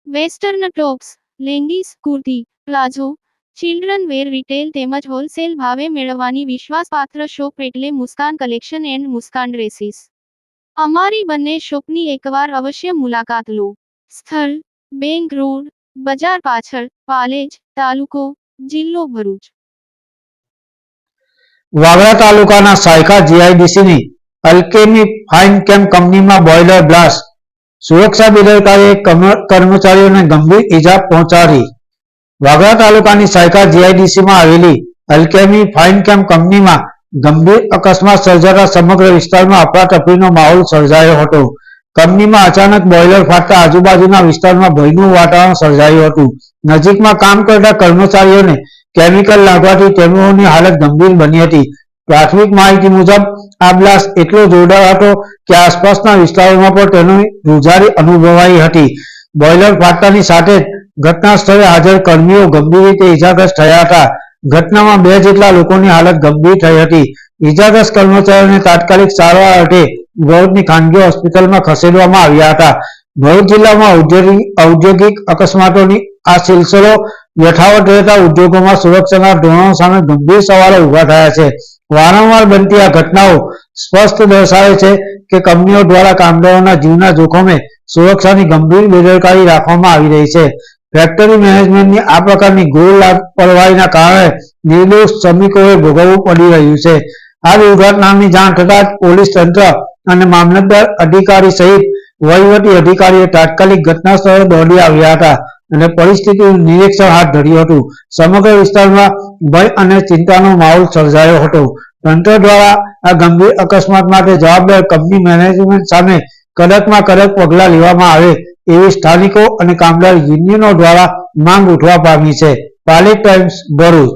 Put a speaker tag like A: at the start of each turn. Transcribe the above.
A: Western tops, leggings, kurti, palazzo, children wear retail તેમજ wholesale ભાવે મેળવવાની વિશ્વાસપાત્ર શોપ એટલે Muskan collection and Muskan dresses. અમારી બંને શોપની એકવાર અવશ્ય મુલાકાત લો। સ્થળ: બેંક રોડ, બજાર પાછળ, પાલેજ, તાલુકો, જિલ્લો ભરૂચ।
B: વાગરા તાલુકાના સાયખા જીઆઈડીસીની અલ્કેમી ફાઇન કેમ કંપનીમાં બોઇલર બ્લાસ્ટ, સુરક્ષા બેદરકારીએ કર્મચારીઓને ગંભીર ઈજા પહોંચાડી। વાગરા તાલુકાની સાયખા જીઆઈડીસીમાં આવેલી અલ્કેમી ફાઇન કેમ કંપનીમાં ગંભીર અકસ્માત સર્જાતા સમગ્ર વિસ્તારમાં અફરાતફરીનો માહોલ સર્જાયો હતો। કંપનીમાં અચાનક બોઇલર ફાટતા આજુબાજુના વિસ્તારમાં ભયનું વાતાવરણ સર્જાયું હતું। નજીકમાં કામ કરતા કર્મચારીઓને કેમિકલ લાગવાથી તેમની હાલત ગંભીર બની હતી। પ્રાથમિક માહિતી મુજબ આ બ્લાસ્ટ એટલો જોરદાર હતો કે આસપાસના વિસ્તારોમાં પણ તેની ધ્રુજારી અનુભવાઈ હતી। બોઇલર ફાટતાની સાથે જ ઘટના સ્થળે હાજર કર્મીઓ ગંભીર રીતે ઈજાગ્રસ્ત થયા હતા। ઘટનામાં 2 જેટલા લોકોની હાલત ગંભીર થઈ હતી। ઈજાગ્રસ્ત કર્મચારીઓને તાત્કાલિક સારવાર અર્થે ભરૂચની ખાનગી હોસ્પિટલમાં ખસેડવામાં આવ્યા હતા। ભરૂચ જિલ્લામાં ઔદ્યોગિક અકસ્માતોની આ સિલસિલો યથાવત રહેતા ઉદ્યોગોમાં સુરક્ષાના ધોરણો સામે ગંભીર સવાલો ઉભા થયા છે। વારંવાર બનતી આ ઘટનાઓ સ્પષ્ટ દર્શાવે છે કે કંપનીઓ દ્વારા કામદારોના જીવના જોખમે સુરક્ષાની ગંભીર બેદરકારી રાખવામાં આવી રહી છે। ફેક્ટરી મેનેજમેન્ટની આ પ્રકારની ઘોર લાપરવાહીના કારણે નિર્દોષ શ્રમિકોએ ભોગવવું પડી રહ્યું છે। આ દુર્ઘટનાની જાણ થતાં જ પોલીસ તંત્ર અને મામલતદાર અધિકારી સહિત વહીવટી અધિકારીઓ તાત્કાલિક ઘટના સ્થળે દોડી આવ્યા હતા અને પરિસ્થિતિનું નિરીક્ષણ હાથ ધર્યું હતું। સમગ્ર વિસ્તારમાં ભય અને ચિંતાનો માહોલ સર્જાયો હતો। તંત્ર દ્વારા આ ગંભીર અકસ્માત માટે જવાબદાર કંપની મેનેજમેન્ટ સામે કડકમાં કડક પગલાં લેવામાં આવે એવી સ્થાનિકો અને કામદાર યુનિયનો દ્વારા માંગ ઉઠવા પામી છે। પાલેજ ટાઈમ્સ, ભરૂચ।